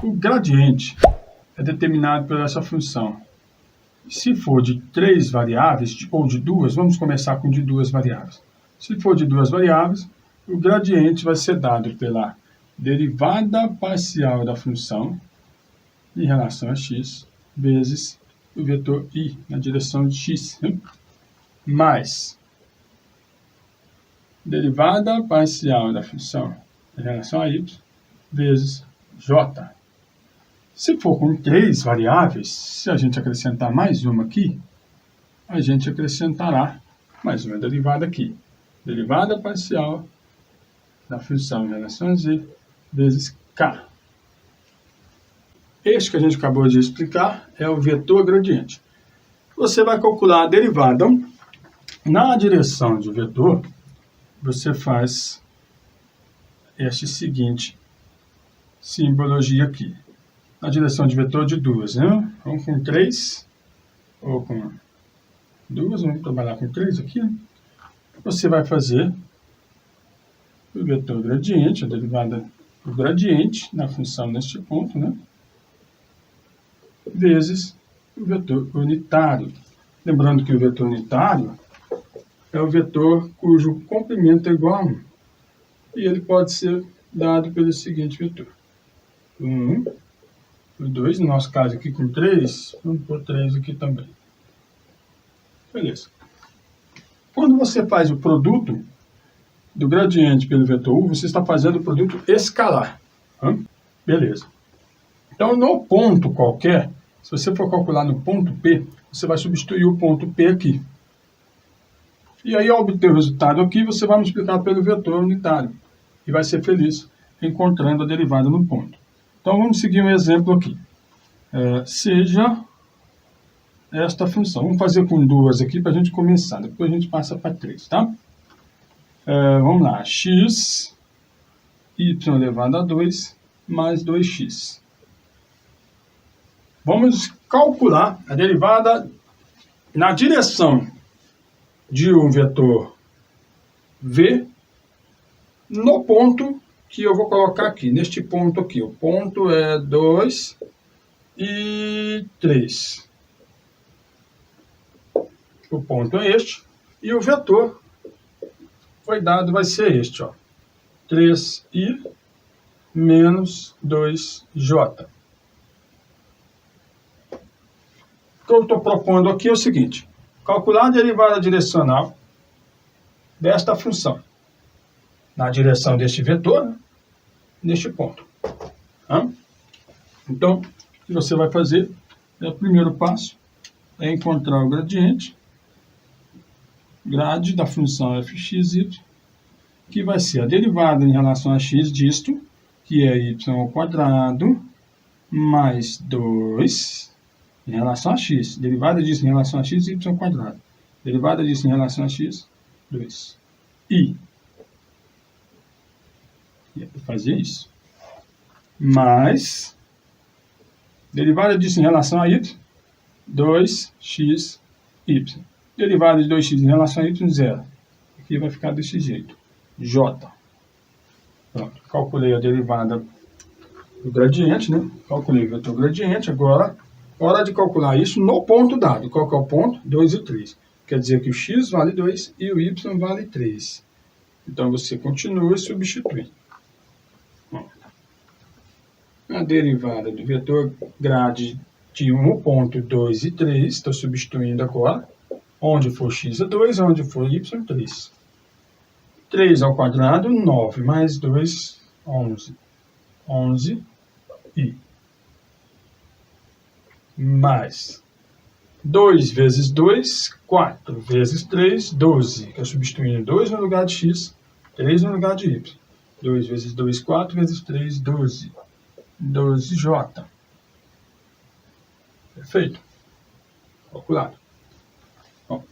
O gradiente é determinado por essa função. Se for de 3 variáveis, ou de 2, vamos começar com de 2 variáveis. Se for de 2 variáveis, o gradiente vai ser dado pela derivada parcial da função em relação a x vezes o vetor i na direção de x, mais derivada parcial da função em relação a y vezes j. Se for com 3 variáveis, se a gente acrescentar mais uma aqui, a gente acrescentará mais uma derivada aqui. Derivada parcial da função em relação a z vezes k. Este que a gente acabou de explicar é o vetor gradiente. Você vai calcular a derivada. Na direção de vetor, você faz este seguinte simbologia aqui. Na direção de vetor de 2, né? Vamos com 3, ou com 2, vamos trabalhar com 3 aqui. Você vai fazer o vetor gradiente, a derivada do gradiente na função neste ponto, né? Vezes o vetor unitário. Lembrando que o vetor unitário é o vetor cujo comprimento é igual a 1. E ele pode ser dado pelo seguinte vetor. 1, 2, no nosso caso aqui com 3, vamos por 3 aqui também. Beleza. Quando você faz o produto do gradiente pelo vetor u, você está fazendo o produto escalar. Beleza. Então, no ponto qualquer, se você for calcular no ponto P, você vai substituir o ponto P aqui. E aí, ao obter o resultado aqui, você vai multiplicar pelo vetor unitário. E vai ser feliz encontrando a derivada no ponto. Então, vamos seguir um exemplo aqui. Seja esta função. Vamos fazer com 2 aqui para a gente começar. Depois a gente passa para 3, tá? Vamos lá. X, y elevado a 2, mais 2x. Vamos calcular a derivada na direção de um vetor v no ponto que eu vou colocar aqui, neste ponto aqui. O ponto é 2 e 3. O ponto é este. E o vetor foi dado, vai ser este, ó. 3i menos 2j. O que eu estou propondo aqui é o seguinte. Calcular a derivada direcional desta função. Na direção deste vetor, né? Neste ponto. Então, o que você vai fazer, o primeiro passo é encontrar o gradiente, grade da função fxy, que vai ser a derivada em relação a x disto, que é y ao quadrado, mais 2 em relação a x. Derivada disso em relação a x, y ao quadrado. Derivada disso em relação a x, 2. E é para fazer isso. Mais derivada disso em relação a y, 2xy. Derivada de 2x em relação a y, 0. Aqui vai ficar desse jeito. J. Pronto. Calculei a derivada do gradiente, né? Calculei o vetor gradiente. Agora, hora de calcular isso no ponto dado. Qual que é o ponto? 2 e 3. Quer dizer que o x vale 2 e o y vale 3. Então, você continua e substitui. A derivada do vetor grade de um ponto 2 e 3, estou substituindo agora. Onde for x é 2, onde for y, 3. 3 ao quadrado, 9, mais 2, 11. 11 i. Mais 2 vezes 2, 4 vezes 3, 12. Estou substituindo 2 no lugar de x, 3 no lugar de y. 2 vezes 2, 4 vezes 3, 12. 12j. Perfeito? Calculado. Bom.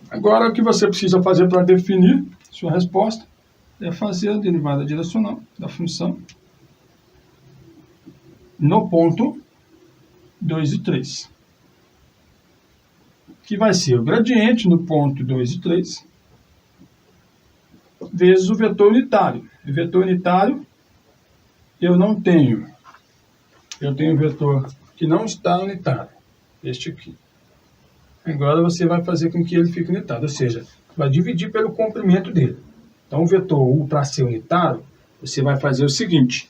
Agora, o que você precisa fazer para definir sua resposta é fazer a derivada direcional da função no ponto 2 e 3. Que vai ser o gradiente no ponto 2 e 3 vezes o vetor unitário. O vetor unitário eu não tenho eu tenho um vetor que não está unitário, este aqui. Agora você vai fazer com que ele fique unitário, ou seja, vai dividir pelo comprimento dele. Então, o vetor U para ser unitário, você vai fazer o seguinte.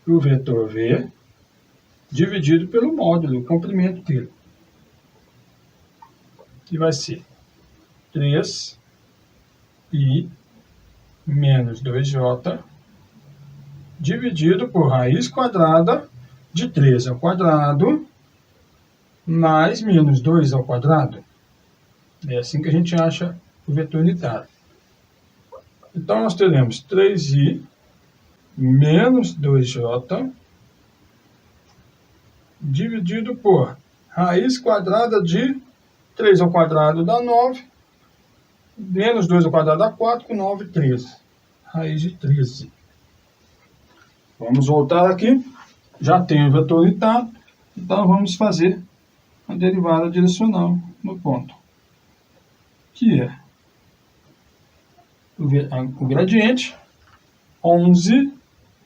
O vetor V dividido pelo módulo, o comprimento dele. Que vai ser 3i menos 2j dividido por raiz quadrada de 3 ao quadrado mais menos 2 ao quadrado. É assim que a gente acha o vetor unitário. Então, nós teremos 3i menos 2j dividido por raiz quadrada de 3 ao quadrado dá 9, menos 2 ao quadrado dá 4, com 9, 13. Raiz de 13. Vamos voltar aqui. Já tenho o vetor unitário, então vamos fazer a derivada direcional no ponto, que é o gradiente 11,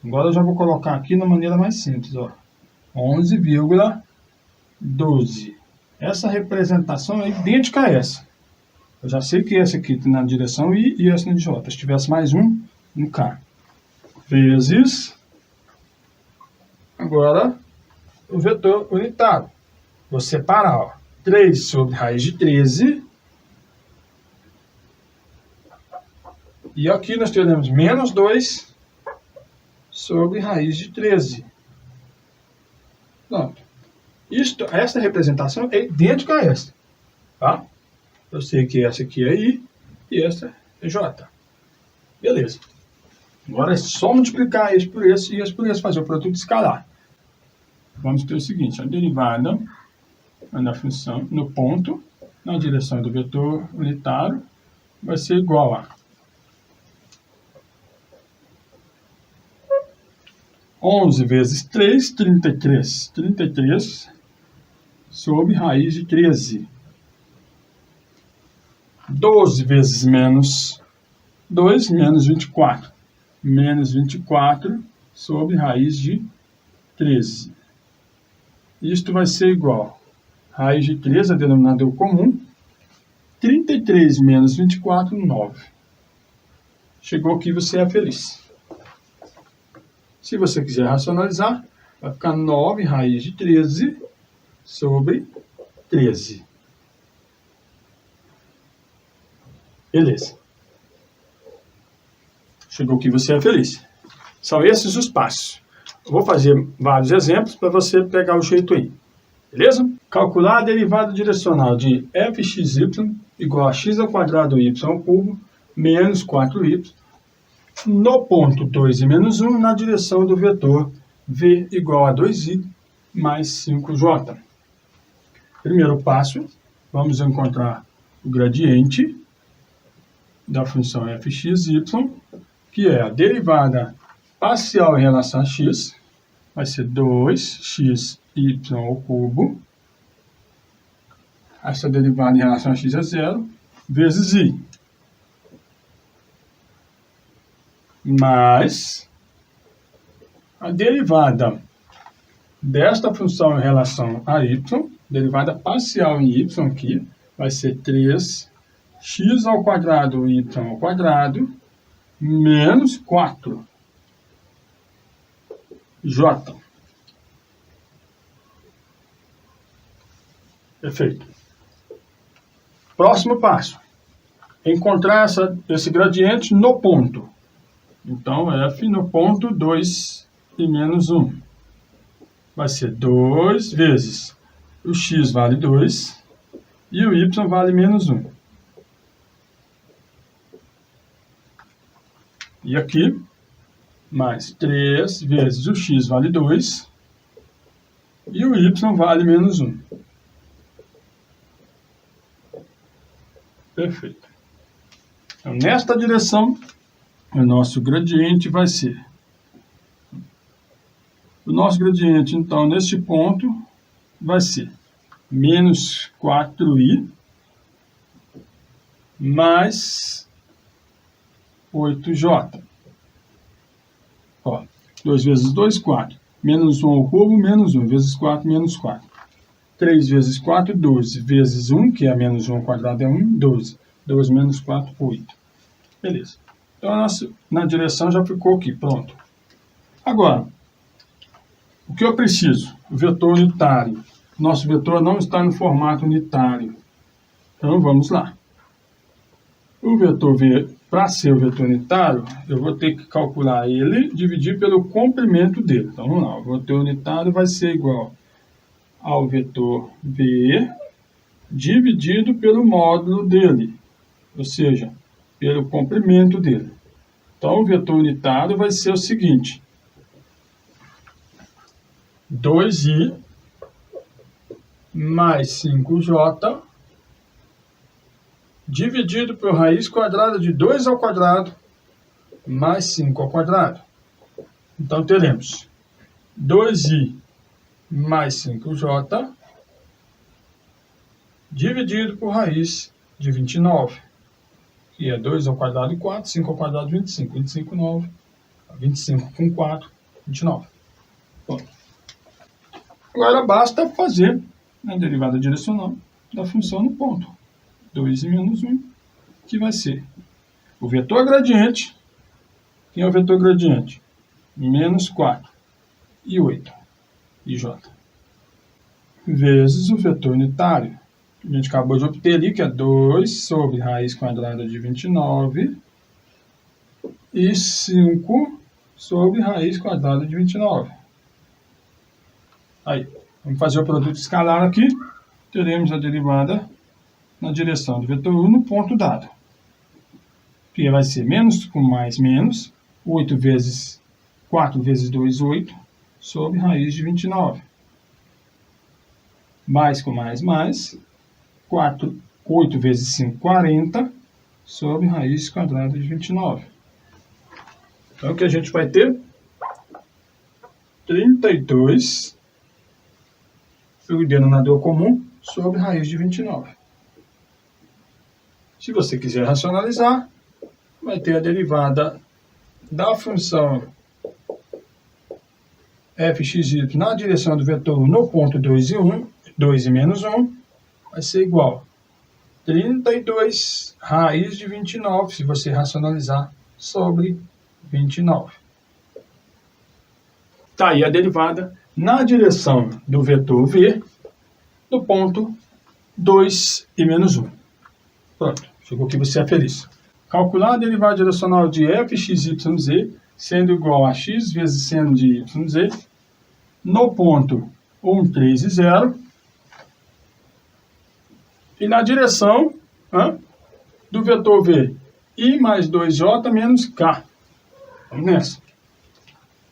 agora eu já vou colocar aqui na maneira mais simples, 11,12. Essa representação é idêntica a essa. Eu já sei que essa aqui está na direção I e essa na de J. Se tivesse mais um, no K. Vezes, agora, o vetor unitário. Vou separar, 3 sobre raiz de 13. E aqui nós teremos menos 2 sobre raiz de 13. Pronto. Esta representação é idêntica a esta. Tá? Eu sei que essa aqui é I e essa é J. Beleza. Agora é só multiplicar esse por esse e esse por esse, fazer o produto escalar. Vamos ter o seguinte, a derivada da função no ponto, na direção do vetor unitário, vai ser igual a 11 vezes 3, 33. 33 sobre raiz de 13. 12 vezes menos 2, menos 24. Menos 24 sobre raiz de 13. Isto vai ser igual a raiz de 13, a denominador comum, 33 menos 24, 9. Chegou aqui, você é feliz. Se você quiser racionalizar, vai ficar 9 raiz de 13 sobre 13. Beleza. Chegou aqui, você é feliz. São esses os passos. Eu vou fazer vários exemplos para você pegar o jeito aí. Beleza? Calcular a derivada direcional de fxy igual a x ao quadrado y ao cubo menos 4y no ponto 2 e menos 1 na direção do vetor v igual a 2i mais 5j. Primeiro passo, vamos encontrar o gradiente da função fxy, que é a derivada parcial em relação a x, vai ser 2xy ao cubo, essa derivada em relação a x é 0, vezes i, mais a derivada desta função em relação a y, derivada parcial em y aqui, vai ser 3x ao quadrado y ao quadrado, menos 4j. Perfeito. Próximo passo. Encontrar esse gradiente no ponto. Então, f no ponto 2 e menos 1. Vai ser 2 vezes o x vale 2 e o y vale menos 1. E aqui, mais 3 vezes o x vale 2 e o y vale menos 1. Perfeito. Então, nesta direção, o nosso gradiente vai ser... O nosso gradiente, então, neste ponto, vai ser menos 4i mais 8j. Ó, 2 vezes 2, 4. Menos 1 ao cubo, menos 1. Vezes 4, menos 4. 3 vezes 4, 12. Vezes 1, que é menos 1 ao quadrado, é 1, 12. 12 menos 4, 8. Beleza. Então, na direção já ficou aqui, pronto. Agora, o que eu preciso? O vetor unitário. Nosso vetor não está no formato unitário. Então, vamos lá. O vetor V, para ser o vetor unitário, eu vou ter que calcular ele, dividir pelo comprimento dele. Então, vamos lá. O vetor unitário vai ser igual ao vetor V dividido pelo módulo dele, ou seja, pelo comprimento dele. Então, o vetor unitário vai ser o seguinte: 2i mais 5j dividido por raiz quadrada de 2 ao quadrado mais 5 ao quadrado. Então, teremos 2i mais 5j dividido por raiz de 29, que é 2 ao quadrado e 4, 5 ao quadrado 25, 25, 9, 25 com 4, 29. Pronto. Agora basta fazer a derivada direcional da função no ponto. 2 e menos 1, que vai ser o vetor gradiente. Quem é o vetor gradiente? Menos 4 e 8, ij. Vezes o vetor unitário. A gente acabou de obter ali, que é 2 sobre raiz quadrada de 29 e 5 sobre raiz quadrada de 29. Aí, vamos fazer o produto escalar aqui. Teremos a derivada na direção do vetor U no ponto dado. Que vai ser menos com mais menos, 8 vezes 4 vezes 2, 8, sobre raiz de 29. Mais com mais, 8 vezes 5, 40, sobre raiz quadrada de 29. Então, o que a gente vai ter? 32, o denominador comum, sobre raiz de 29. Se você quiser racionalizar, vai ter a derivada da função fxy na direção do vetor no ponto 2 e 1, 2 e menos 1, vai ser igual a 32 raiz de 29, se você racionalizar, sobre 29. Tá aí a derivada na direção do vetor V no ponto 2 e menos 1. Pronto, chegou aqui, você é feliz. Calcular a derivada direcional de fxyz sendo igual a x vezes seno de yz no ponto 1, 3 e 0 e na direção do vetor V i mais 2j menos k. Vamos nessa.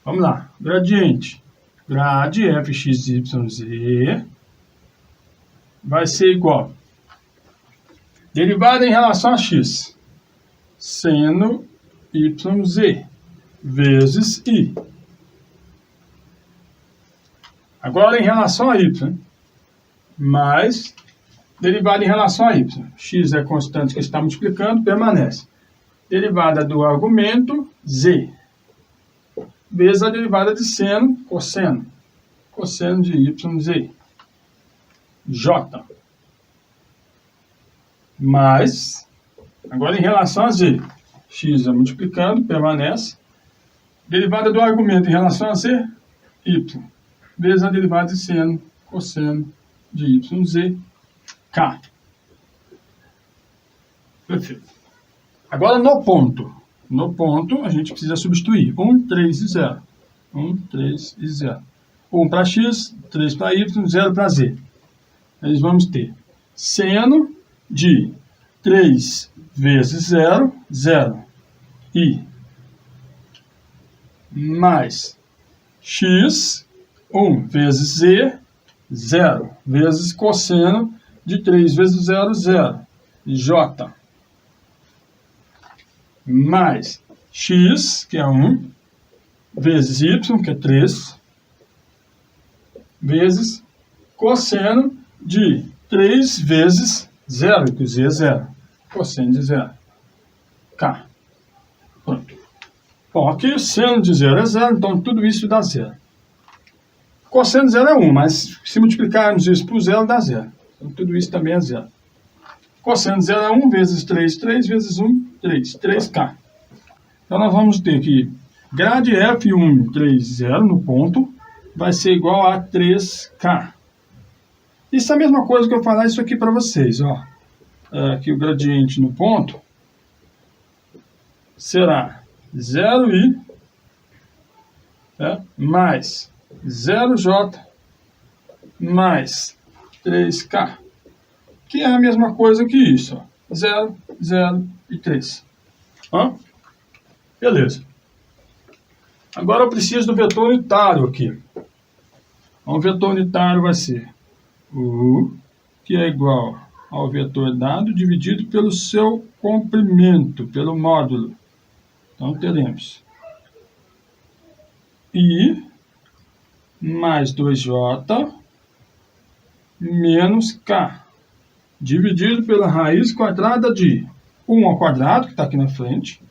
Vamos lá. Gradiente. Grad fxyz vai ser igual. Derivada em relação a x. Seno yz vezes i. Agora em relação a y. Mais derivada em relação a y. X é constante que está multiplicando, permanece. Derivada do argumento z. Vezes a derivada de seno, cosseno. Cosseno de yz. J. Mais, agora em relação a z. X é multiplicando, permanece. Derivada do argumento em relação a z, y. Vezes a derivada de seno, cosseno de yz, k. Perfeito. Agora no ponto. No ponto, a gente precisa substituir 1, 3 e 0. 1, 3 e 0. 1 para x, 3 para y, 0 para z. Nós vamos ter seno de 3 vezes 0, 0. I mais x, 1 vezes z, 0. Vezes cosseno de 3 vezes 0, 0. J. Mais x, que é 1, vezes y, que é 3, vezes cosseno de 3 vezes 0, que z é 0. Cosseno de 0. K. Pronto. Bom, aqui seno de 0 é 0, então tudo isso dá 0. Cosseno de 0 é 1, mas se multiplicarmos isso por 0, dá 0. Então tudo isso também é 0. Cosseno de 0 é 1 vezes 3, 3 vezes 1, 3, 3K. Então nós vamos ter que grade F1, 3, 0 no ponto, vai ser igual a 3K. Isso é a mesma coisa que eu falar isso aqui para vocês, ó. Aqui o gradiente no ponto será 0i mais 0j mais 3k, que é a mesma coisa que isso, ó. 0, 0 e 3. Beleza. Agora eu preciso do vetor unitário aqui. O vetor unitário vai ser U, que é igual ao vetor dado dividido pelo seu comprimento, pelo módulo. Então teremos I mais 2J menos K, dividido pela raiz quadrada de 1 ao quadrado, que está aqui na frente,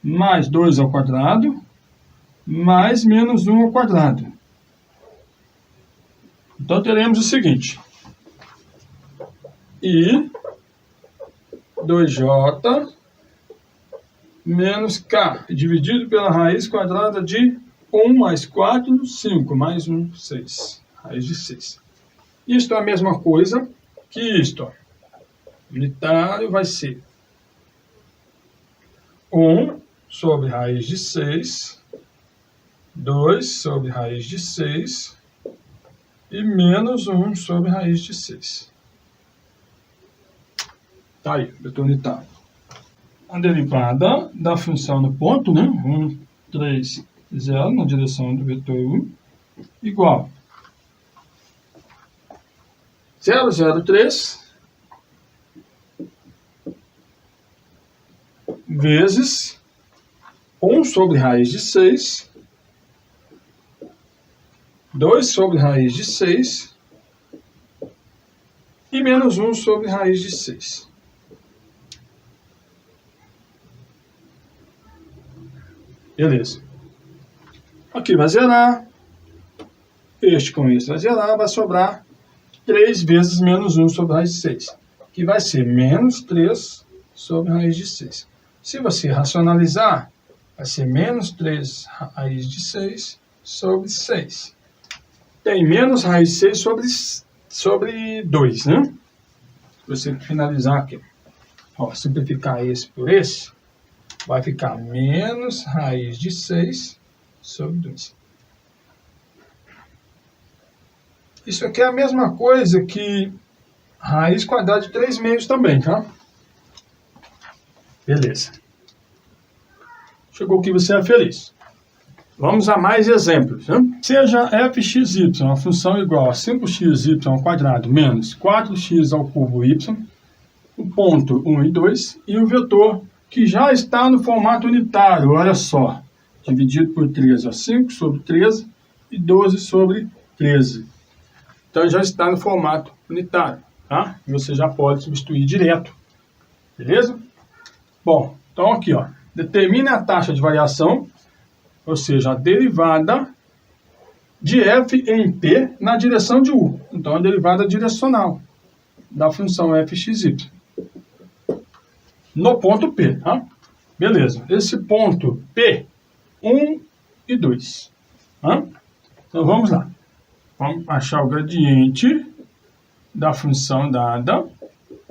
mais 2 ao quadrado, mais menos 1 ao quadrado. Então teremos o seguinte: I 2J menos K, dividido pela raiz quadrada de 1 mais 4, 5, mais 1, 6. Raiz de 6. Isto é a mesma coisa que isto, ó. Unitário vai ser 1 sobre raiz de 6, 2 sobre raiz de 6 e menos 1 sobre raiz de 6. Tá aí, vetor unitário. A derivada da função no ponto, né? 1, 3, 0 na direção do vetor 1, igual 0, 0, 3 vezes 1 sobre raiz de 6, 2 sobre raiz de 6 e menos 1 sobre raiz de 6. Beleza. Aqui vai zerar. Este com isso vai zerar. Vai sobrar 3 vezes menos 1 sobre raiz de 6. Que vai ser menos 3 sobre raiz de 6. Se você racionalizar, vai ser menos 3 raiz de 6 sobre 6. Tem menos raiz de 6 sobre 2, né? Se você finalizar aqui, ó, simplificar esse por esse, vai ficar menos raiz de 6 sobre 2. Isso aqui é a mesma coisa que raiz quadrada de 3 meios também, tá? Beleza. Chegou aqui, você é feliz. Vamos a mais exemplos, né? Seja fxy, uma função igual a 5xy ao quadrado menos 4x ao cubo y, o ponto 1 e 2, e o vetor que já está no formato unitário, olha só, dividido por 13, ó, 5 sobre 13 e 12 sobre 13. Então já está no formato unitário, tá? E você já pode substituir direto, beleza? Bom, então aqui, ó, determine a taxa de variação, ou seja, a derivada de f em t na direção de u. Então a derivada direcional da função fxy. No ponto P, tá? Beleza. Esse ponto P, 1 e 2. Tá? Então vamos lá. Vamos achar o gradiente da função dada,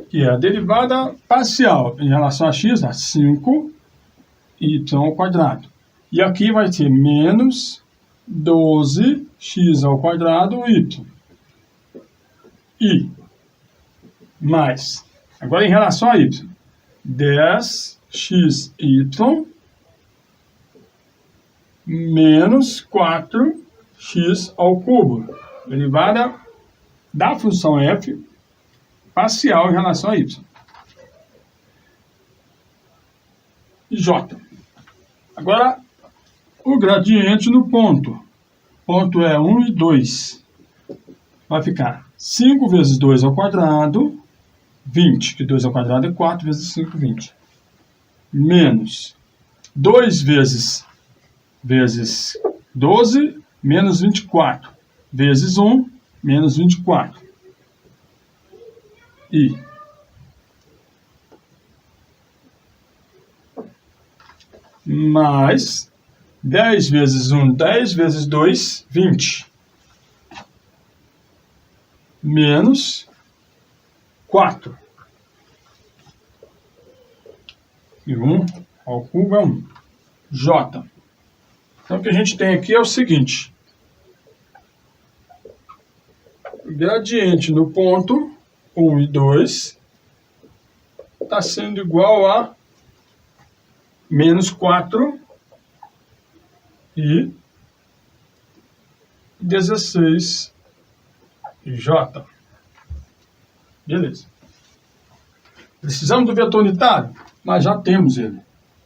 que é a derivada parcial em relação a x, a 5y ao quadrado. E aqui vai ter menos 12x ao quadrado y. E mais, agora em relação a y, 10xy menos 4x ao cubo. Derivada da função f parcial em relação a y. J. Agora, o gradiente no ponto. Ponto é 1 e 2. Vai ficar 5 vezes 2 ao quadrado, 20, que 2 ao quadrado é 4 vezes 5, 20. Menos 2 vezes vezes 12 menos 24, vezes 1 menos 24. I. Mais 10 vezes 1, 10 vezes 2, 20. Menos 4. E 1 ao cubo é 1. J. Então, o que a gente tem aqui é o seguinte. O gradiente no ponto 1 e 2 está sendo igual a menos 4 e 16 J. Beleza. Precisamos do vetor unitário, mas já temos ele.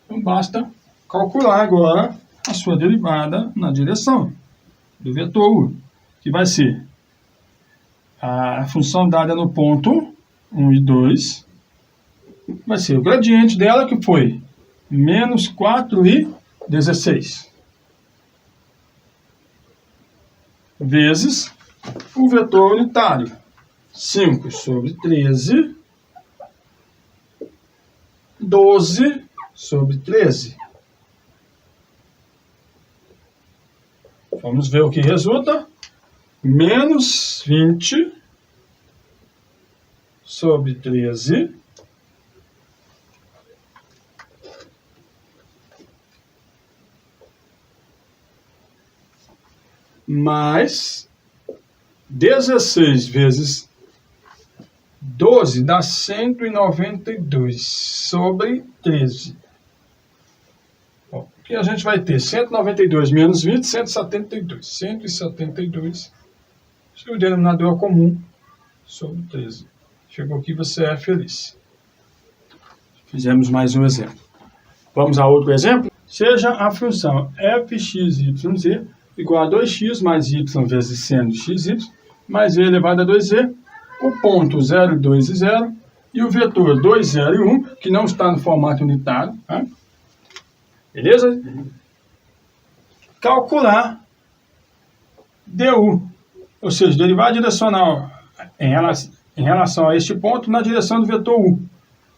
Então basta calcular agora a sua derivada na direção do vetor U, que vai ser a função dada no ponto 1 e 2, vai ser o gradiente dela, que foi menos 4 e 16, vezes o vetor unitário, 5 sobre 13, 12 sobre 13. Vamos ver o que resulta. Menos 20 sobre 13 mais 16 vezes 12 dá 192 sobre 13. Bom, o que a gente vai ter? 192 menos 20, 172. 172. O denominador é comum sobre 13. Chegou aqui, você é feliz. Fizemos mais um exemplo. Vamos a outro exemplo? Seja a função fxyz igual a 2x mais y vezes seno de xy, mais v elevado a 2z, o ponto 0, 2 e 0, e o vetor 2, 0 e 1, que não está no formato unitário. Tá? Beleza? Calcular du, ou seja, derivada direcional em relação a este ponto na direção do vetor u.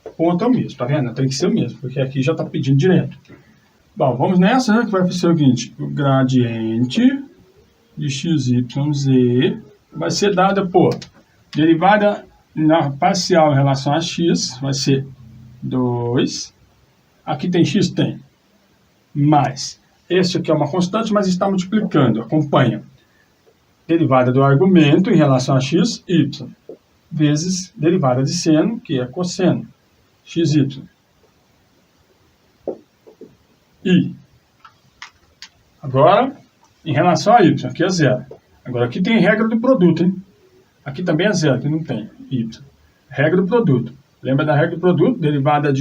O ponto é o mesmo, tá vendo? Tem que ser o mesmo, porque aqui já está pedindo direto. Bom, vamos nessa, né, que vai ser o seguinte: o gradiente de xyz vai ser dada por derivada na parcial em relação a x, vai ser 2. Aqui tem x? Tem. Mais. Este aqui é uma constante, mas está multiplicando. Acompanha. Derivada do argumento em relação a x, y, vezes derivada de seno, que é cosseno, xy. I. Agora, em relação a y, aqui é zero. Agora, aqui tem regra do produto, hein? Aqui também é zero, que não tem y. Regra do produto. Lembra da regra do produto? Derivada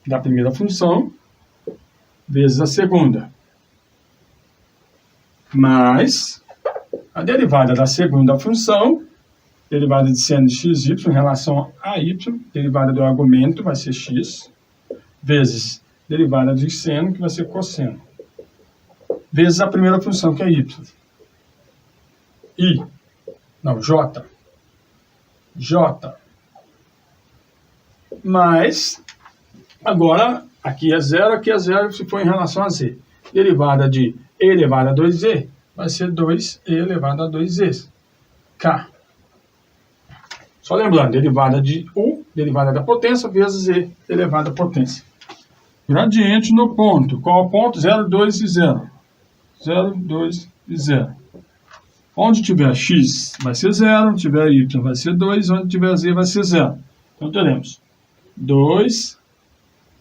da primeira função vezes a segunda. Mais a derivada da segunda função, derivada de seno de xy em relação a y, derivada do argumento vai ser x, vezes derivada de seno, que vai ser cosseno, vezes a primeira função, que é y. J. Mais, agora, aqui é zero, se for em relação a z. Derivada de e elevado a 2z vai ser 2e elevado a 2z. K. Só lembrando, derivada de u, derivada da potência, vezes e elevado à potência. Gradiente no ponto. Qual é o ponto? 0, 2 e 0. 0, 2 e 0. Onde tiver x vai ser 0, onde tiver y vai ser 2, onde tiver z vai ser 0. Então teremos 2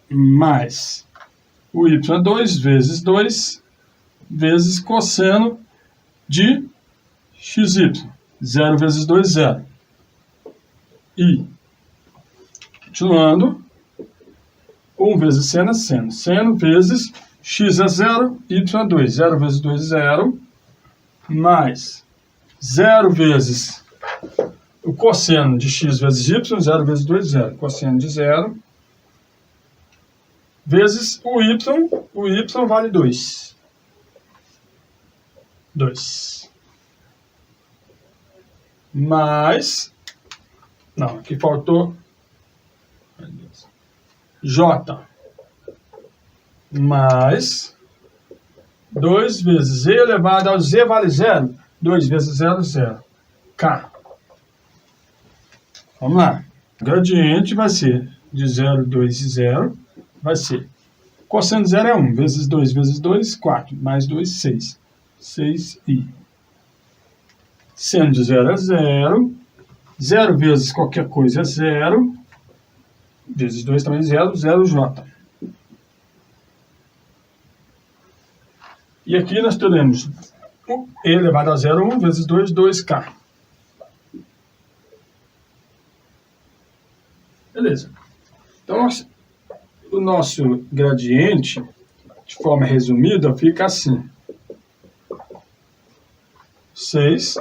mais o y é 2 vezes 2 vezes cosseno de xy. 0 vezes 2, 0. I. Continuando. 1 vezes seno é seno. Seno vezes x é 0, y é 2. 0 vezes 2 é 0. Mais 0 vezes o cosseno de x vezes y. 0 vezes 2, 0. Cosseno de 0. Vezes o y vale 2. 2. Mais, não, aqui faltou J, mais 2 vezes Z elevado ao Z vale 0, 2 vezes 0, 0, K. Vamos lá, o gradiente vai ser de 0, 2 e 0, vai ser, cosseno de 0 é 1, vezes 2, 4, mais 2, 6, 6i. Seno de 0 é 0, 0 vezes qualquer coisa é 0, vezes 2 também é 0, 0j. E aqui nós teremos e elevado a 0, 1, vezes 2, 2k. Beleza. Então, o nosso gradiente, de forma resumida, fica assim. 6,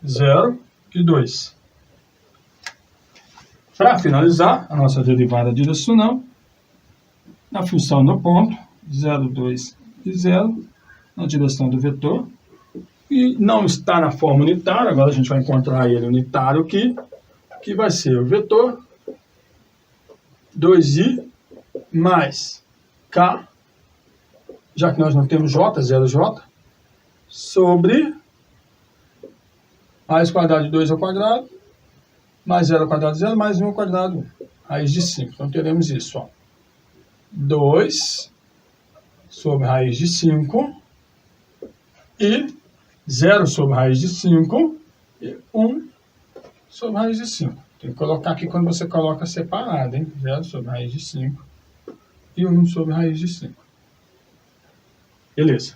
0 e 2. Para finalizar, a nossa derivada direcional, na função no ponto, 0, 2 e 0, na direção do vetor, e não está na forma unitária, agora a gente vai encontrar ele unitário aqui, que vai ser o vetor 2i mais k, já que nós não temos j, 0j, sobre raiz quadrada de 2 ao quadrado, mais 0 ao quadrado, 0, mais 1 ao quadrado, raiz de 5. Então, teremos isso, ó. 2 sobre raiz de 5 e 0 sobre raiz de 5 e 1 sobre raiz de 5. Tem que colocar aqui quando você coloca separado, hein? 0 sobre raiz de 5 e 1 sobre raiz de 5. Beleza.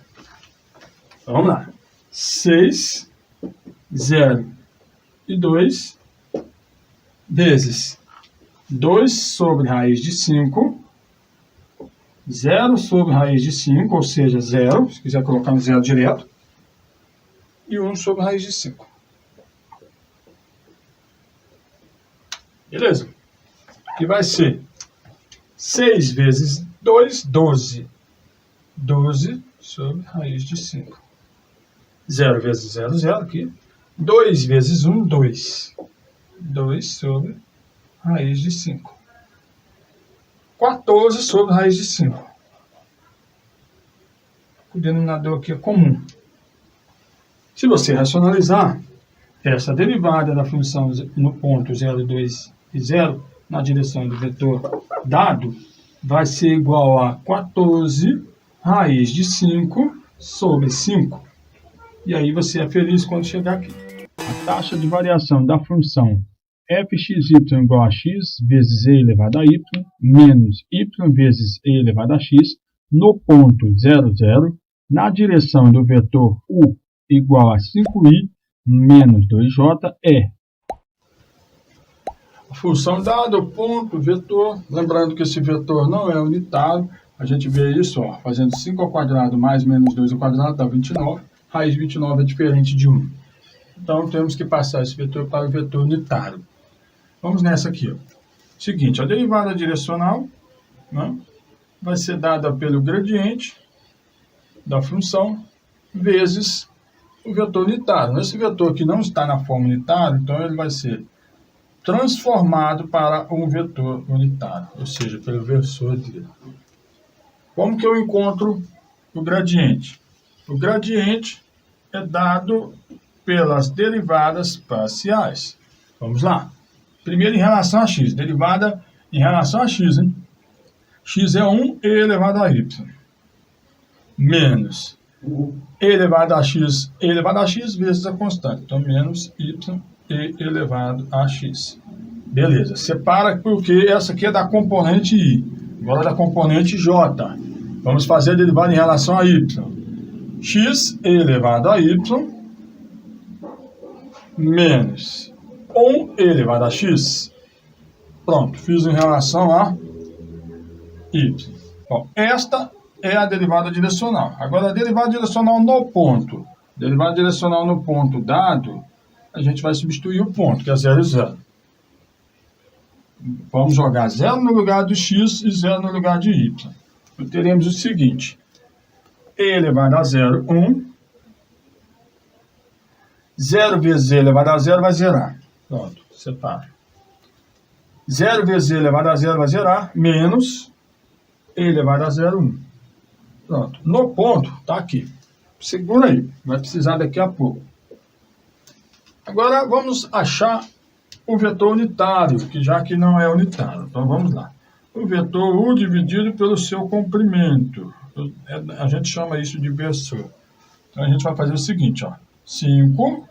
Então, vamos lá. 6, 0 e 2 vezes 2 sobre raiz de 5, 0 sobre raiz de 5, ou seja, 0, se quiser colocar um 0 direto, e 1 sobre raiz de 5. Beleza? Que vai ser 6 vezes 2, 12. 12 sobre raiz de 5. 0 vezes 0, 0 aqui. 2 vezes 1, 2. 2 sobre raiz de 5. 14 sobre raiz de 5. O denominador aqui é comum. Se você racionalizar, essa derivada da função no ponto 0, 2 e 0, na direção do vetor dado, vai ser igual a 14 raiz de 5 sobre 5. E aí você é feliz quando chegar aqui. A taxa de variação da função fxy igual a x vezes e elevado a y, menos y vezes e elevado a x, no ponto 0, 0, na direção do vetor u igual a 5i menos 2j é a função dada, o ponto, vetor. Lembrando que esse vetor não é unitário, a gente vê isso, ó, fazendo 5 ao quadrado mais menos 2 ao quadrado dá 29, raiz de 29 é diferente de 1. Então temos que passar esse vetor para o vetor unitário. Vamos nessa aqui, ó. Seguinte, a derivada direcional, né, vai ser dada pelo gradiente da função vezes o vetor unitário. Esse vetor aqui não está na forma unitária, então ele vai ser transformado para um vetor unitário, ou seja, pelo versor dele. Como que eu encontro o gradiente? O gradiente é dado pelas derivadas parciais. Vamos lá. Primeiro em relação a x, derivada em relação a x, hein? X é 1 e elevado a y, menos e elevado a x vezes a constante. Então, menos y e elevado a x. Beleza. Separa porque essa aqui é da componente i. Agora da componente j. Vamos fazer a derivada em relação a y. X e elevado a y menos 1 e elevado a x. Pronto, fiz em relação a y. Bom, esta é a derivada direcional. Agora, a derivada direcional no ponto. Derivada direcional no ponto dado, a gente vai substituir o ponto, que é 0 e 0. Vamos jogar 0 no lugar do x e 0 no lugar de y. Então, teremos o seguinte. E elevado a 0, 1. 0 vezes z elevado a zero vai zerar. Pronto, separa. 0 vezes z elevado a zero vai zerar, menos e elevado a zero, 1. Pronto. No ponto, tá aqui. Segura aí, vai precisar daqui a pouco. Agora vamos achar o vetor unitário, que já que não é unitário. Então vamos lá. O vetor U dividido pelo seu comprimento. A gente chama isso de versor. Então a gente vai fazer o seguinte, ó. 5,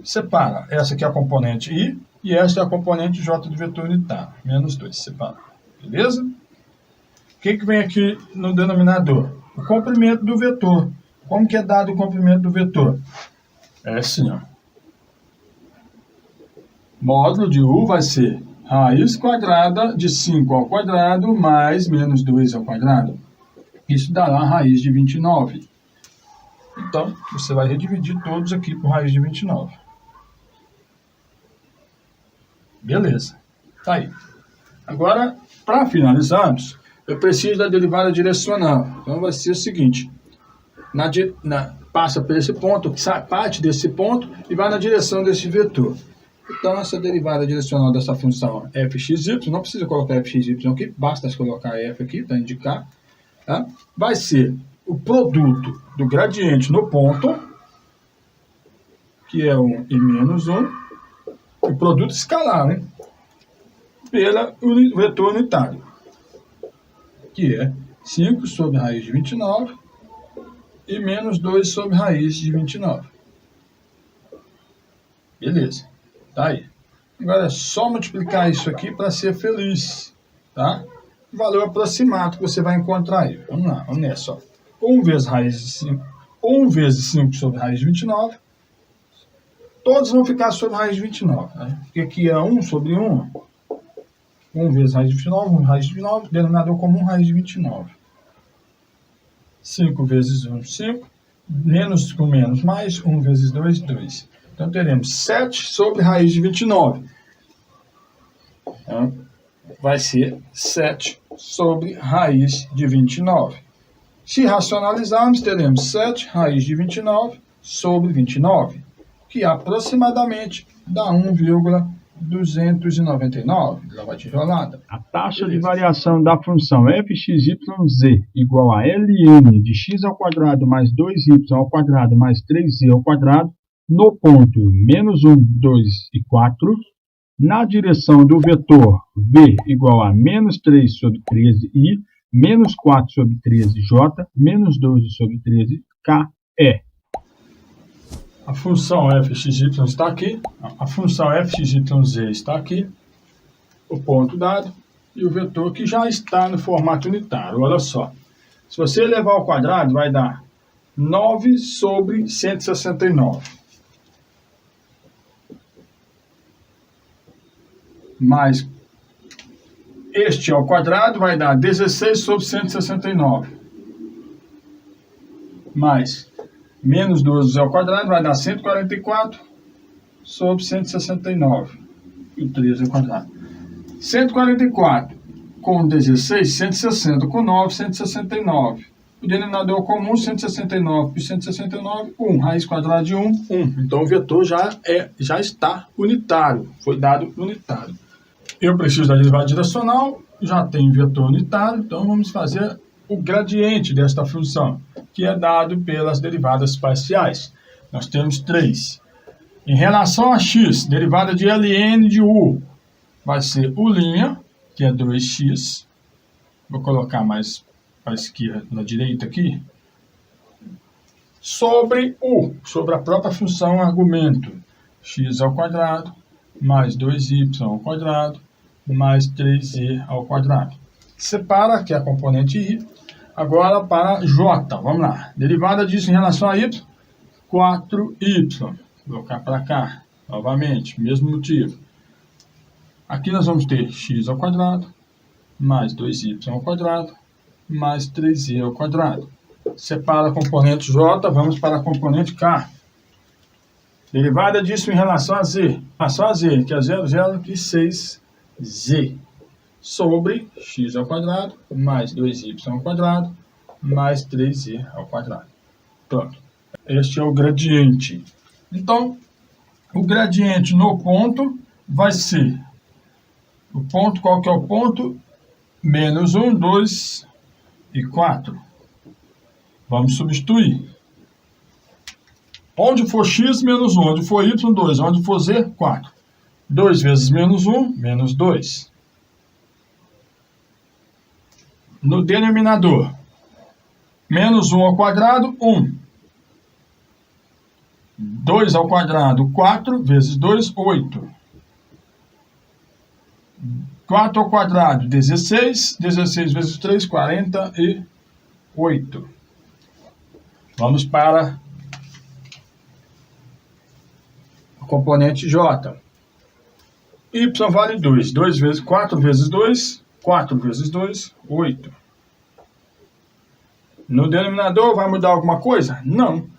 separa. Essa aqui é a componente I e esta é a componente J do vetor unitário. Menos 2, separa. Beleza? O que vem aqui no denominador? O comprimento do vetor. Como que é dado o comprimento do vetor? É assim, ó. Módulo de U vai ser raiz quadrada de 5 ao quadrado mais menos 2 ao quadrado. Isso dará a raiz de 29. Então, você vai redividir todos aqui por raiz de 29. Beleza. Tá aí. Agora, para finalizarmos, eu preciso da derivada direcional. Então, vai ser o seguinte. Passa por esse ponto, parte desse ponto e vai na direção desse vetor. Então, essa derivada direcional dessa função fxy, não precisa colocar fxy aqui, basta colocar f aqui para indicar, tá? Vai ser o produto do gradiente no ponto, que é 1 e menos 1, o produto escalar, né? Pelo vetor unitário, que é 5 sobre raiz de 29 e menos 2 sobre raiz de 29. Beleza. Tá aí. Agora é só multiplicar isso aqui para ser feliz, tá? O valor aproximado que você vai encontrar aí. Vamos lá, vamos nessa, ó. 1 vezes raiz de 5, 1 vezes 5 sobre raiz de 29. Todos vão ficar sobre raiz de 29, né? Porque aqui é 1 sobre 1. 1 vezes raiz de 29, 1 raiz de 29, denominador comum raiz de 29. 5 vezes 1, 5. Menos com menos mais, 1 vezes 2, 2. Então, teremos 7 sobre raiz de 29. Então, vai ser 7 sobre raiz de 29. Se racionalizarmos, teremos 7 raiz de 29 sobre 29, que aproximadamente dá 1,299. Lá vai tijolada. A taxa de variação da função fxyz igual a ln de x ao quadrado mais 2y ao quadrado mais 3z ao quadrado no ponto menos 1, 2 e 4, na direção do vetor v igual a menos 3 sobre 13i, menos 4 sobre 13j, menos 12 sobre 13ke. A função fxy está aqui, a função fxyz está aqui, o ponto dado, e o vetor que já está no formato unitário. Olha só, se você elevar ao quadrado, vai dar 9 sobre 169. Mais este ao quadrado vai dar 16 sobre 169. Mais menos 12 ao quadrado vai dar 144 sobre 169. E 13 ao quadrado. 144 com 16, 160 com 9, 169. O denominador comum, 169 por 169, 1. Raiz quadrada de 1, 1. Então o vetor já está unitário, foi dado unitário. Eu preciso da derivada direcional, já tem vetor unitário, então vamos fazer o gradiente desta função, que é dado pelas derivadas parciais. Nós temos 3. Em relação a x, derivada de ln de u, vai ser u', que é 2x. Vou colocar mais para a esquerda, na direita aqui. Sobre u, sobre a própria função argumento. X ao quadrado, mais 2y ao quadrado, mais 3z ao quadrado. Separa, que é a componente i. Agora para j, vamos lá. Derivada disso em relação a y, 4y. Vou colocar para cá, novamente, mesmo motivo. Aqui nós vamos ter x ao quadrado, mais 2y ao quadrado, mais 3z ao quadrado. Separa a componente j, vamos para a componente k. Derivada disso em relação a z. Em relação a z, que é 0,0 e 6z. Sobre x ao quadrado, mais 2y ao quadrado, mais 3z ao quadrado. Pronto. Este é o gradiente. Então, O gradiente no ponto vai ser, o ponto, qual que é o ponto? Menos 1, 2 e 4. Vamos substituir. Onde for x, menos 1. Onde for y, 2. Onde for z, 4. 2 vezes menos 1, menos 2. No denominador, menos 1 ao quadrado, 1. 2 ao quadrado, 4, vezes 2, 8. 4 ao quadrado, 16. 16 vezes 3, 48. Vamos para o componente j. Y vale 2. 2 vezes 4 vezes 2, 4 vezes 2, 8. No denominador vai mudar alguma coisa? Não.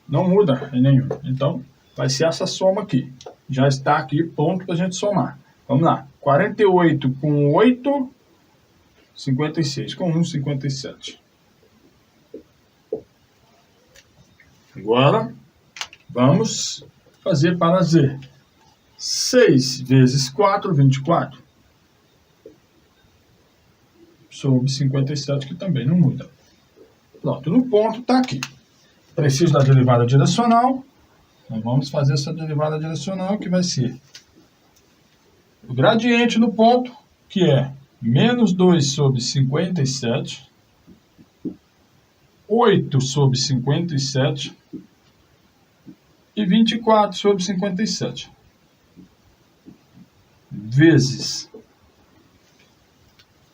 Não muda em nenhum. Então, vai ser essa soma aqui. Já está aqui pronto para a gente somar. Vamos lá. 48 com 8, 56. Com 1, 57. Agora, vamos fazer para z. 6 vezes 4, 24. Sobre 57, que também não muda. Pronto, no ponto está aqui. Preciso da derivada direcional. Então, vamos fazer essa derivada direcional, que vai ser o gradiente no ponto, que é menos 2 sobre 57, 8 sobre 57 e 24 sobre 57, vezes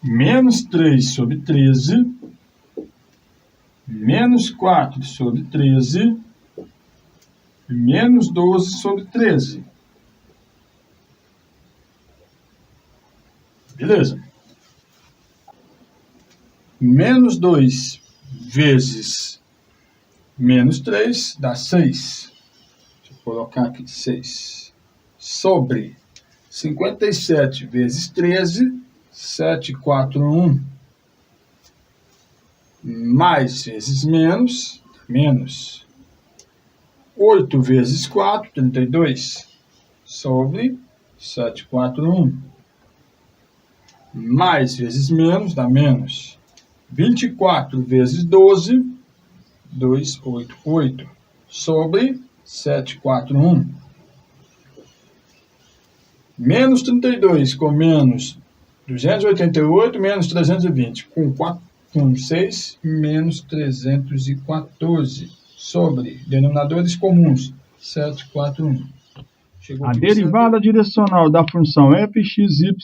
menos 3 sobre 13, menos 4 sobre 13 e menos 12 sobre 13. Beleza? Menos 2 vezes menos 3 dá 6. Deixa eu colocar aqui 6. Sobre 57 vezes 13, 7, 4, 1. Mais vezes menos, menos. 8 vezes 4, 32. Sobre 7, 4, 1. Mais vezes menos, dá menos. 24 vezes 12, 2, 8, 8. Sobre 7, 4, 1. Menos 32 com menos 288, menos 320. Com 6, menos 314. Sobre denominadores comuns, 7, 4, 1. Chegou A derivada direcional da função fxy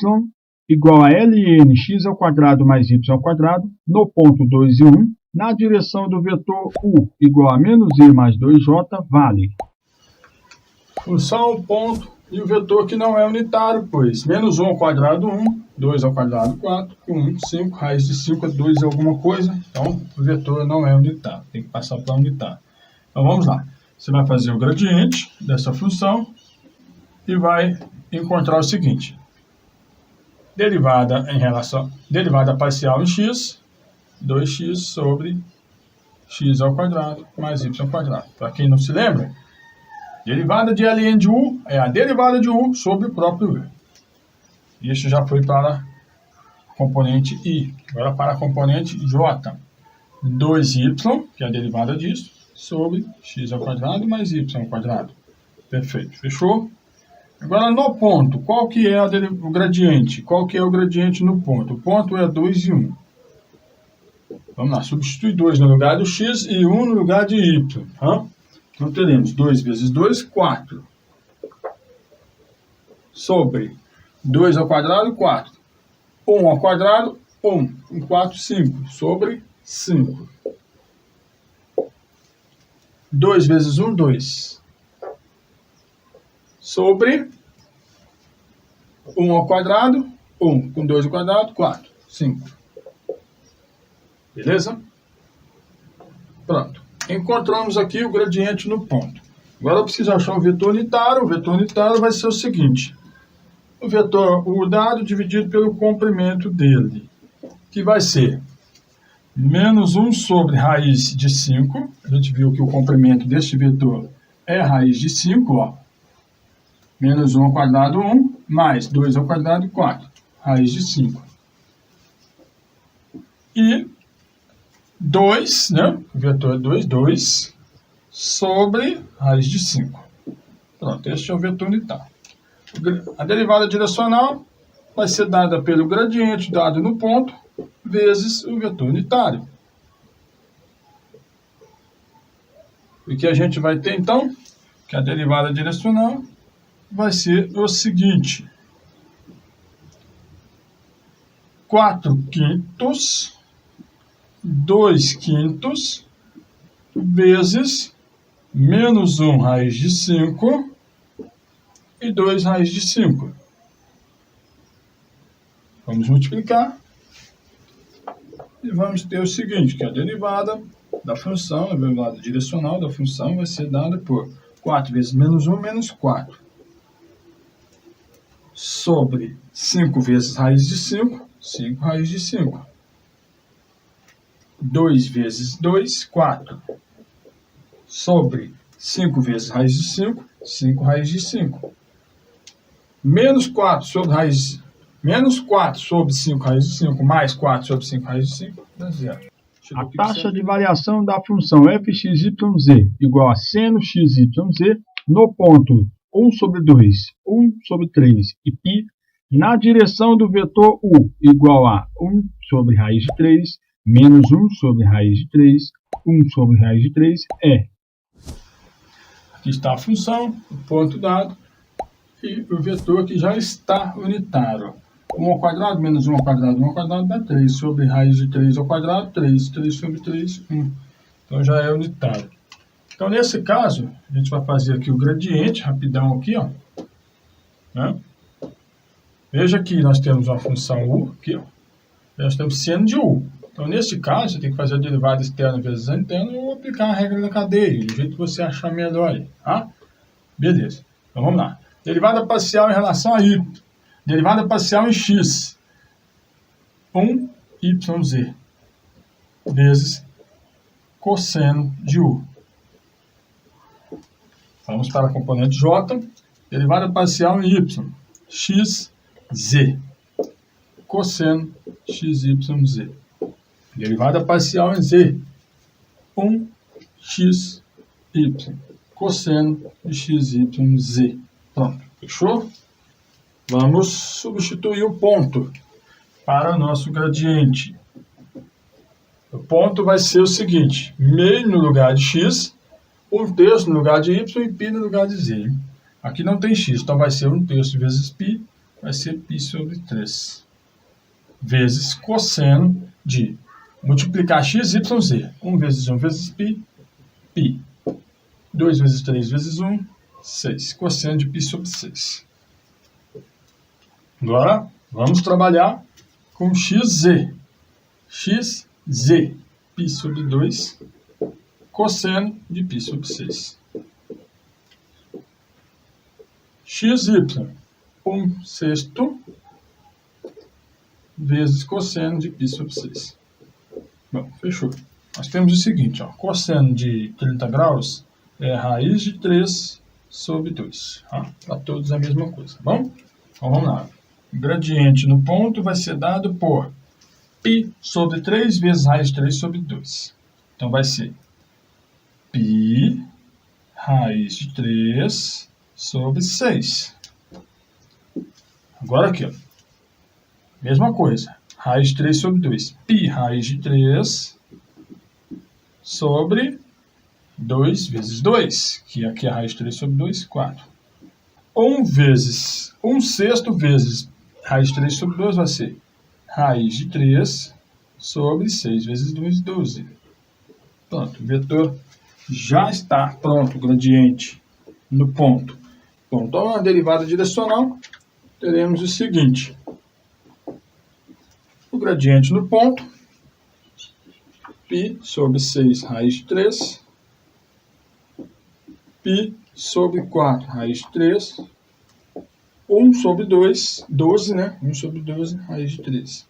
igual a ln x ao quadrado mais y ao quadrado, no ponto 2 e 1, na direção do vetor u igual a menos e mais 2j, vale. Função, ponto e o vetor que não é unitário, pois menos 1 ao quadrado 1, 2 ao quadrado 4, com 1, 5, raiz de 5 é 2 alguma coisa, então o vetor não é unitário, tem que passar para unitário. Então vamos lá, você vai fazer o gradiente dessa função e vai encontrar o seguinte. Derivada parcial em x, 2x sobre x ao quadrado mais y ao quadrado. Para quem não se lembra, derivada de ln de u é a derivada de u sobre o próprio u. Isso já foi para a componente i. Agora para a componente j. 2y, que é a derivada disso, sobre x ao quadrado mais y ao quadrado. Perfeito. Fechou? Agora, no ponto, qual que é o gradiente? Qual que é o gradiente no ponto? O ponto é 2 e 1. Vamos lá, substitui 2 no lugar do x e 1 no lugar de y. Então, teremos 2 vezes 2, 4. Sobre 2 ao quadrado, 4. 1 ao quadrado, 1. 4, 5. Sobre 5. 2 vezes 1, 2. Sobre 1 ao quadrado, 1. Com 2 ao quadrado, 4. 5. Beleza? Pronto. Encontramos aqui o gradiente no ponto. Agora eu preciso achar o vetor unitário. O vetor unitário vai ser o seguinte. O dado dividido pelo comprimento dele, que vai ser menos 1 sobre raiz de 5. A gente viu que o comprimento deste vetor é a raiz de 5, ó. Menos 1 ao quadrado, 1, mais 2 ao quadrado, 4. Raiz de 5. E 2, né? O vetor é 2, 2 sobre raiz de 5. Pronto, este é o vetor unitário. A derivada direcional vai ser dada pelo gradiente dado no ponto, vezes o vetor unitário. O que a gente vai ter, então, que a derivada direcional vai ser o seguinte: 4/5, 2/5, vezes menos 1 raiz de 5 e 2 raiz de 5. Vamos multiplicar e vamos ter o seguinte, que a derivada da função, a derivada direcional da função vai ser dada por 4 vezes menos 1 menos 4 sobre 5 vezes raiz de 5, 5 raiz de 5. 2 vezes 2, 4. Sobre 5 vezes raiz de 5, 5 raiz de 5. Menos 4 sobre raiz, menos 4 sobre 5 raiz de 5, mais 4 sobre 5 raiz de 5, dá zero. A taxa de variação da função fxyz igual a seno xyz no ponto 1 sobre 2, 1 sobre 3 e π, na direção do vetor u igual a 1 sobre raiz de 3, menos 1 sobre raiz de 3, 1 sobre raiz de 3 é. Aqui está a função, o ponto dado, e o vetor que já está unitário. 1 ao quadrado menos 1 ao quadrado, 1 ao quadrado dá 3, sobre raiz de 3 ao quadrado, 3, 3 sobre 3, 1. Então já é unitário. Então nesse caso, a gente vai fazer aqui o gradiente, rapidão aqui, ó. Né? Veja que nós temos uma função u, aqui, ó. Nós temos seno de u. Então nesse caso, você tem que fazer a derivada externa vezes a interna ou aplicar a regra da cadeia, do jeito que você achar melhor aí, tá? Beleza. Então vamos lá. Derivada parcial em relação a y. Derivada parcial em x. 1yz vezes cosseno de u. Vamos para a componente j. Derivada parcial em y. xz. Cosseno xyz. Derivada parcial em z. 1xy. Cosseno de xyz. Pronto, fechou? Vamos substituir o ponto para o nosso gradiente. O ponto vai ser o seguinte: meio no lugar de x, 1/3 no lugar de y e π no lugar de z. Aqui não tem x, então vai ser 1/3 vezes π, vai ser π sobre 3. Vezes cosseno de multiplicar x, y, z. 1 vezes 1 vezes π, π. 2 vezes 3 vezes 1, 6. Cosseno de π sobre 6. Agora, vamos trabalhar com xz. xz, π sobre 2, cosseno de π sobre 6. xy, 1/6 vezes cosseno de π sobre 6. Bom, fechou. Nós temos o seguinte, ó, cosseno de 30 graus é raiz de 3 sobre 2. Tá? Para todos a mesma coisa, tá bom? Então vamos lá. O gradiente no ponto vai ser dado por π sobre 3 vezes raiz de 3 sobre 2. Então vai ser π raiz de 3 sobre 6. Agora aqui, ó. Mesma coisa. Raiz de 3 sobre 2. π raiz de 3 sobre 2 vezes 2. Que aqui é raiz de 3 sobre 2, 4. 1/6 vezes raiz de 3 sobre 2 vai ser raiz de 3 sobre 6 vezes 2, 12. Pronto, o vetor já está pronto, o gradiente no ponto. Bom, então, na derivada direcional, teremos o seguinte. O gradiente no ponto, π sobre 6 raiz de 3, π sobre 4 raiz de 3, 1 sobre 2, 12, né? 1 sobre 12 raiz de 3.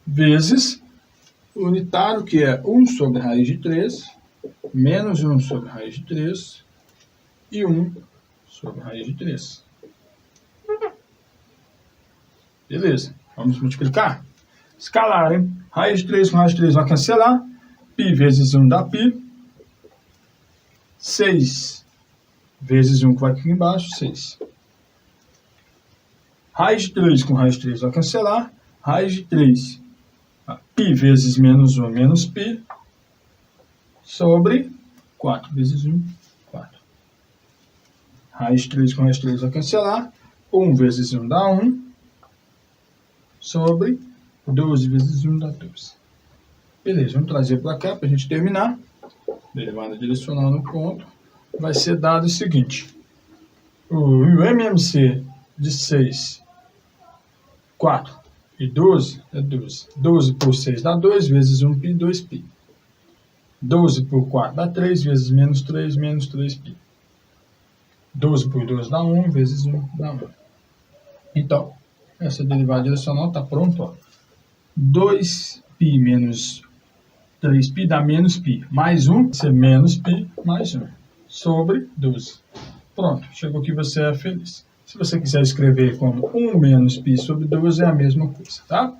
Vezes o unitário, que é 1 sobre raiz de 3, menos 1 sobre raiz de 3 e 1 sobre raiz de 3. Beleza, vamos multiplicar. Escalar, hein? Raiz de 3 com raiz de 3 vai cancelar. Π vezes 1 dá π. 6 vezes 1 que vai aqui embaixo, 6. Raiz de 3 com raiz de 3 vai cancelar. Raiz de 3, π vezes menos 1 menos π, sobre 4 vezes 1, 4. Raiz de 3 com raiz de 3 vai cancelar. 1 vezes 1 dá 1, sobre 12 vezes 1 dá 12. Beleza, vamos trazer para cá para a gente terminar. Derivada direcional no ponto. Vai ser dado o seguinte. O MMC de 6, 4 e 12 é 12. 12 por 6 dá 2, vezes 1π, 2π. 12 por 4 dá 3, vezes menos 3π. 12 por 2 dá 1, vezes 1 dá 1. Então, essa derivada direcional está pronta. Ó. 2π menos 3π dá menos π. Mais 1, vai ser menos π mais 1. Sobre 12. Pronto, chegou aqui, você é feliz. Se você quiser escrever como 1 menos π sobre 12, é a mesma coisa, tá?